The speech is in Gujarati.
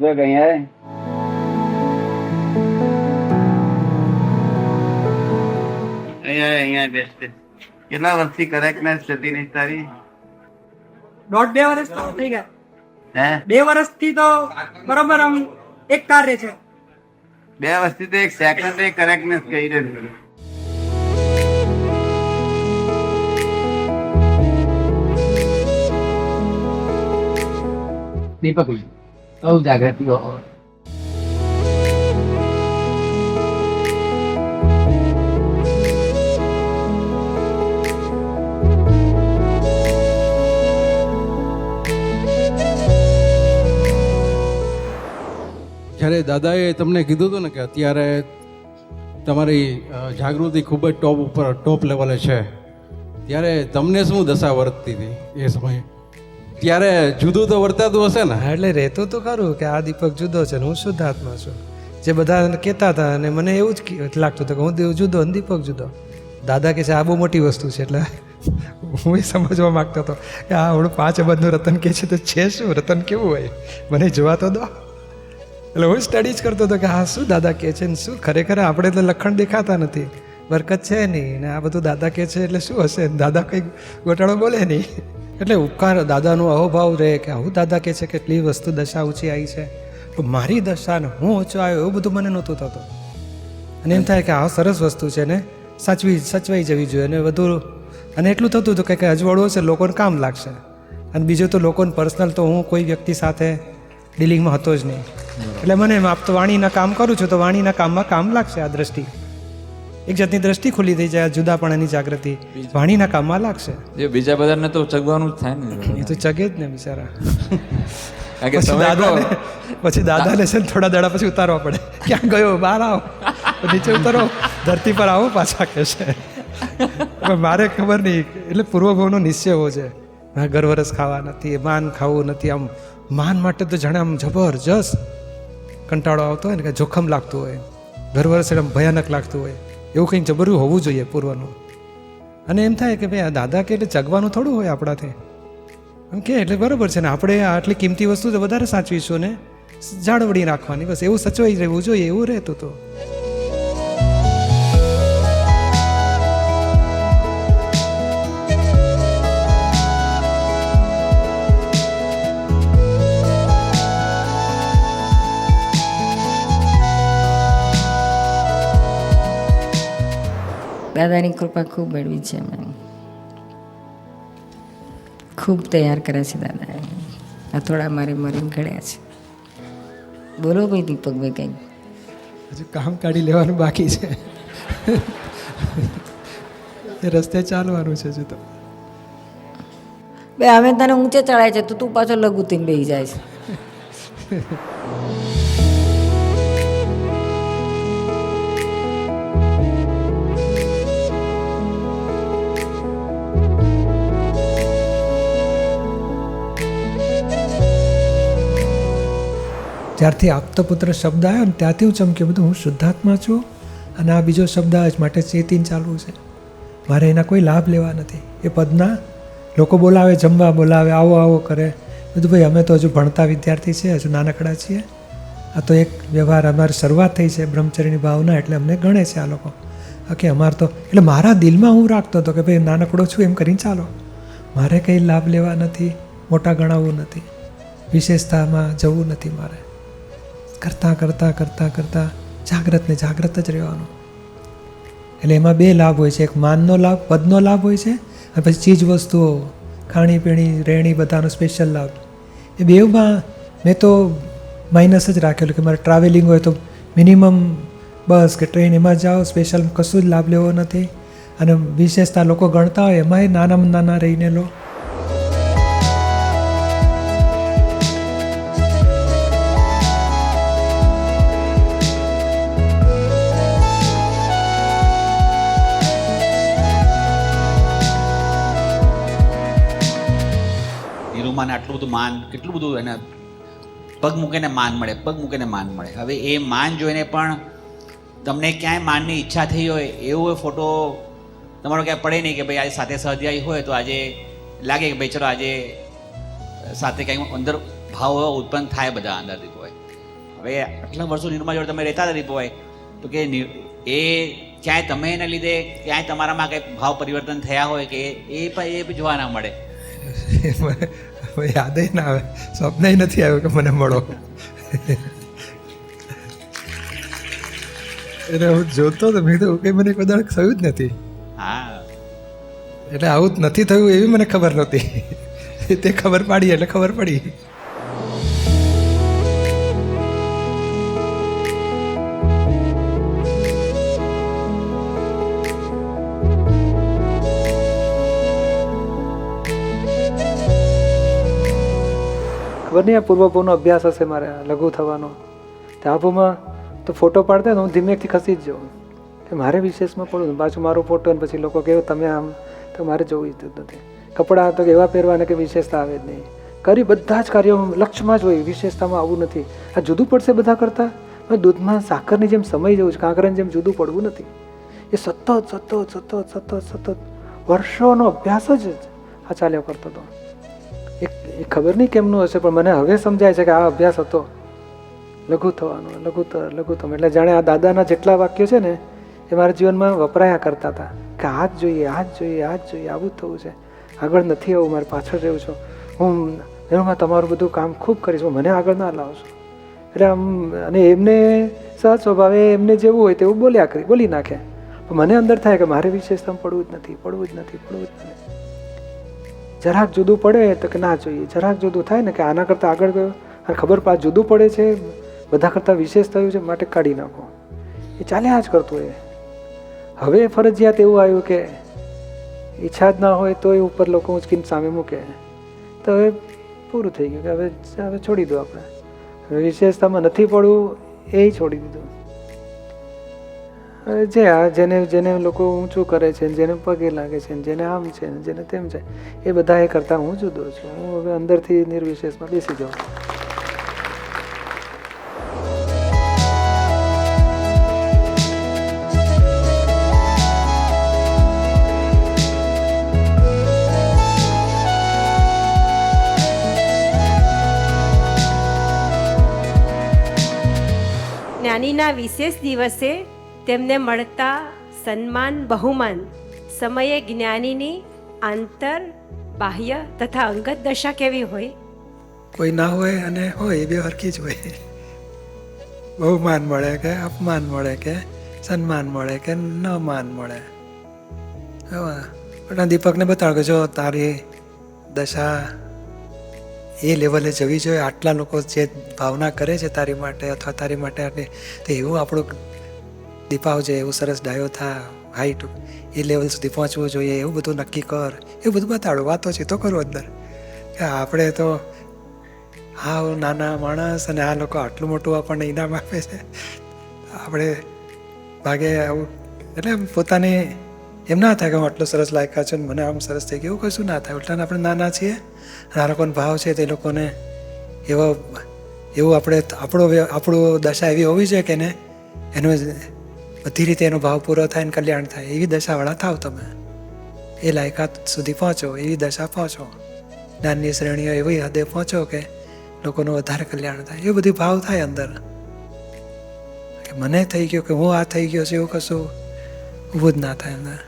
દીપક અહીંયા અહીંયા બેસતે કેટલા વર્ષથી કરેક્ટનેસ જતી નહીં તારી? 1.5-2 વર્ષ તો થઈ ગયા. હે 2 વર્ષથી તો બરોબર આમ એક તાર રહે છે. 2 વર્ષથી તો એક સેકન્ડ કરેક્ટનેસ કહી રહ્યું. દીપક બહુ જાગૃતિ જ્યારે દાદાએ તમને કીધું હતું ને કે અત્યારે તમારી જાગૃતિ ખૂબ જ ટોપ લેવલે છે, ત્યારે તમને શું દશા વર્તતી હતી એ સમયે? ત્યારે જુદું તો વર્તાતું હશે ને? હા, એટલે રહેતું તો ખરું કે આ દીપક જુદો છે ને હું શુદ્ધાત્મા છું, જે બધા કહેતા હતા. અને મને એવું જ લાગતું હતું કે હું જુદો અને દીપક જુદો. દાદા કહે છે આ બહુ મોટી વસ્તુ છે, એટલે હું એ સમજવા માગતો હતો કે આ હું 5 અબજનું રતન કહે છે તો છે શું? રતન કેવું હોય મને જોવા તો દો. એટલે હું સ્ટડી જ કરતો હતો કે હા શું દાદા કહે છે ને શું ખરેખર આપણે તો લખણ દેખાતા નથી, બરકત છે નહીં, ને આ બધું દાદા કહે છે એટલે શું હશે? દાદા કંઈક ગોટાળો બોલે નહીં. એટલે ઉપકાર દાદાનો અહોભાવ રહે કે આવું દાદા કહે છે કેટલી વસ્તુ દશા ઊંચી આવી છે, પણ મારી દશા ને હું ઊંચો આવ્યો એવું બધું મને નહોતું થતું. અને એમ થાય કે આ સરસ વસ્તુ છે ને સચવાઈ જવી જોઈએ. અને વધુ અને એટલું થતું હતું કે અજવાળું હશે લોકોને કામ લાગશે. અને બીજું તો લોકોને પર્સનલ તો હું કોઈ વ્યક્તિ સાથે ડીલિંગમાં હતો જ નહીં. એટલે મને એમ આપ તો વાણીના કામ કરું છું તો વાણીના કામમાં કામ લાગશે. આ દ્રષ્ટિ એક જાતની દ્રષ્ટિ ખુલ્લી થઈ જાય, જુદાપણાની જાગૃતિ વાણીના કામમાં લાગશે. એ બીજા બધાને તો ચગવાનું જ થાય ને, એ તો ચગે જ ને બિચારા. કારણ કે તમે કહો પછી દાદાને છે ને થોડા દાડા પછી ઉતારવા પડે. ક્યાં ગયો? બહાર આવો, નીચે ઉતારો, ધરતી પર આવો પાછા કહે છે. પણ મારે ખબર નહીં, એટલે પૂર્વભાવનો નિશ્ચય એવો છે મારે ગરવરસ ખાવા નથી, માન ખાવું નથી. આમ માન માટે તો જાણે આમ જબરજસ્ત કંટાળો આવતો હોય ને, કે જોખમ લાગતું હોય, ગરવરસ એટલે ભયાનક લાગતું હોય, એવું કંઈક જબરું હોવું જોઈએ પૂર્વનું. અને એમ થાય કે ભાઈ આ દાદા કે એટલે ચગવાનું થોડું હોય આપણાથી, એમ કે એટલે બરાબર છે ને આપણે આટલી કિંમતી વસ્તુ તો વધારે સાચવીશું ને જાળવડી રાખવાની, બસ એવું સચવાઈ રહેવું જોઈએ. એવું રહેતું હતું. દાદાની કૃપા ખૂબ મેળવી છે મેં, ખૂબ તૈયાર કર્યા છે દાદાએ. આ થોડા મારે મરીને ઘડ્યા છે. બોલો ભાઈ દીપકભાઈ કંઈક. હજુ કામ કાઢી લેવાનું બાકી છે, એ રસ્તે ચાલવાનું છે હજુ તો. બે અમે તને ઊંચે ચડાય છે તો તું પાછો લઘુત્તમ બેસી જાય છે. જ્યારથી આપતો પુત્ર શબ્દ આવ્યો ને ત્યાંથી હું ચમક્યો બધું હું શુદ્ધાત્મા છું અને આ બીજો શબ્દ આવે છે માટે ચેતીને ચાલવું છે. મારે એના કોઈ લાભ લેવા નથી. એ પદના લોકો બોલાવે, જમવા બોલાવે, આવો આવો કરે બધું. ભાઈ અમે તો હજુ ભણતા વિદ્યાર્થી છે, હજુ નાનકડા છીએ. આ તો એક વ્યવહાર અમારી શરૂઆત થઈ છે બ્રહ્મચર્યની ભાવના, એટલે અમને ગણે છે આ લોકો. કે અમારે તો એટલે મારા દિલમાં હું રાખતો હતો કે ભાઈ નાનકડો છું એમ કરીને ચાલો, મારે કંઈ લાભ લેવા નથી, મોટા ગણાવવું નથી, વિશેષતામાં જવું નથી. મારે કરતાં કરતાં કરતાં કરતાં જાગ્રત ને જાગ્રત જ રહેવાનું. એટલે એમાં 2 લાભ હોય છે, એક માનનો લાભ, પદનો લાભ હોય છે, અને પછી ચીજ વસ્તુઓ ખાણીપીણી રહેણી બધાનો સ્પેશિયલ લાભ. એ બેઉમાં મેં તો માઇનસ જ રાખેલું કે મારે ટ્રાવેલિંગ હોય તો મિનિમમ બસ કે ટ્રેન એમાં જાઓ, સ્પેશિયલ કશું જ લાભ લેવો નથી. અને વિશેષતા લોકો ગણતા હોય એમાંય નાનામાં નાના રહીને લો. નીરુમાને આટલું બધું માન, કેટલું બધું એને પગ મૂકીને માન મળે, પગ મૂકીને માન મળે. હવે એ માન જોઈને પણ તમને ક્યાંય માનની ઈચ્છા થઈ હોય એવો ફોટો તમારો ક્યાંય પડે નહીં કે ભાઈ આજે સાથે સહધ્યાયી હોય તો આજે લાગે કે ભાઈ ચલો આજે સાથે કંઈ અંદર ભાવ ઉત્પન્ન થાય બધા અંદરથી હોય. હવે આટલા વર્ષો નિર્મા જોડે તમે રહેતા હતા દીપકભાઈ, તો કે એ ક્યાંય તમે એને લીધે ક્યાંય તમારામાં કંઈક ભાવ પરિવર્તન થયા હોય કે એ પણ જોવા ના મળે? યાદ ના આવે, સ્વપ્ન નથી આવ્યું કે મને મળો. એટલે હું જોતો તો મેં તો કંઈ મને કદાચ થયું જ નથી. હા, એટલે આવું જ નથી થયું એવી મને ખબર નહોતી. તે ખબર પાડી એટલે ખબર પડી. ખબર નહીં આ પૂર્વભૂનો અભ્યાસ હશે મારે લઘુ થવાનો. તે આભુમાં તો ફોટો પાડતા ને હું ધીમેકથી ખસી જ જાઉં કે મારે વિશેષમાં પડું. પાછું મારો ફોટો ને પછી લોકો કહે તમે આમ, તો મારે જોવું જ નથી. કપડાં તો એવા પહેરવાને કે વિશેષતા આવે જ નહીં. કરી બધા જ કાર્યો લક્ષ્યમાં જ હોય, વિશેષતામાં આવું નથી. આ જુદું પડશે બધા કરતાં. દૂધમાં સાકરની જેમ સમય જવું છે, કાંકરાની જેમ જુદું પડવું નથી. એ સતત સતત સતત સતત સતત વર્ષોનો અભ્યાસ જ આ ચાલ્યો કરતો હતો. એ ખબર નહીં કેમનું હશે, પણ મને હવે સમજાય છે કે આ અભ્યાસ હતો લઘુ થવાનો, લઘુત્તમ. એટલે જાણે આ દાદાના જેટલા વાક્યો છે ને એ મારા જીવનમાં વપરાયા કરતા હતા કે આ જ જોઈએ, આ જ જોઈએ, આ જ જોઈએ, આવું જ થવું છે, આગળ નથી આવું, મારે પાછળ રહેવું છું, હું એમાં તમારું બધું કામ ખૂબ કરીશ, હું મને આગળ ના લાવશો. એટલે આમ, અને એમને સહજ સ્વભાવે એમને જેવું હોય તેવું બોલી નાખે. પણ મને અંદર થાય કે મારે વિશેષતામાં પડવું જ નથી. જરાક જુદું પડે તો કે ના જોઈએ, જરાક જુદું થાય ને કે આના કરતાં આગળ ગયો અને ખબર પાસ જુદું પડે છે, બધા કરતાં વિશેષ થયું છે, માટે કાઢી નાખો. એ ચાલ્યા જ કરતું. હવે ફરજિયાત એવું આવ્યું કે ઈચ્છા જ ના હોય તો એ ઉપર લોકો ઉંચકીને સામે મૂકે. તો હવે પૂરું થઈ ગયું કે હવે છોડી દો આપણે. હવે વિશેષતામાં નથી પડવું એ છોડી દીધું. જેને લોકો ઊંચું કરે છે, જેને પગે લાગે છે, જેને આમ છે, જેને તેમ છે, એ બધા એ કરતાં હું જુદો છું. હું હવે અંદરથી નિર્વિશેષમાં બેસી જાઉં. જ્ઞાનીના વિશેષ દિવસે તેમને મળતા સન્માન બહુમાન સમયે જ્ઞાનીની આંતર બાહ્ય તથા અંગત દશા કેવી હોય? કોઈ ના હોય અને હોય એ બે હરખી જ હોય. બહુમાન મળે કે અપમાન મળે કે સન્માન મળે કે ન માન મળે. પણ દીપકને બતાવો કે જો તારી દશા એ લેવલે જવી જોઈએ, આટલા લોકો જે ભાવના કરે છે તારી માટે અથવા તારી માટે આટલી, તો એવું આપણું દીપાવ છે, એવું સરસ ડાયો થા, હાઈટ એ લેવલ સુધી પહોંચવું જોઈએ, એવું બધું નક્કી કર, એવું બધું બતાડો. વાતો છે તો કરું અંદર કે આપણે તો હા નાના માણસ અને આ લોકો આટલું મોટું આપણને ઇનામ આપે છે, આપણે ભાગે આવું. એટલે પોતાની એમ ના થાય કે હું આટલો સરસ લાયકા છું ને મને આમ સરસ થઈ ગયું, એવું કશું ના થાય. ઉલટાને આપણે નાના છીએ અને આ લોકોનો ભાવ છે તે લોકોને એવું આપણું દશા એવી હોવી જોઈએ કે ને એનો બધી રીતે એનો ભાવ પૂરો થાય ને કલ્યાણ થાય, એવી દશાવાળા થાવ તમે. એ લાયકાત સુધી પહોંચો, એવી દશા પહોંચો, જ્ઞાનની શ્રેણીઓ એવી હદે પહોંચો કે લોકોનું વધારે કલ્યાણ થાય. એ બધી ભાવ થાય અંદર કે મને થઈ ગયો કે હું આ થઈ ગયો છે, એવું કશું ઊભું જ ના થાય અંદર.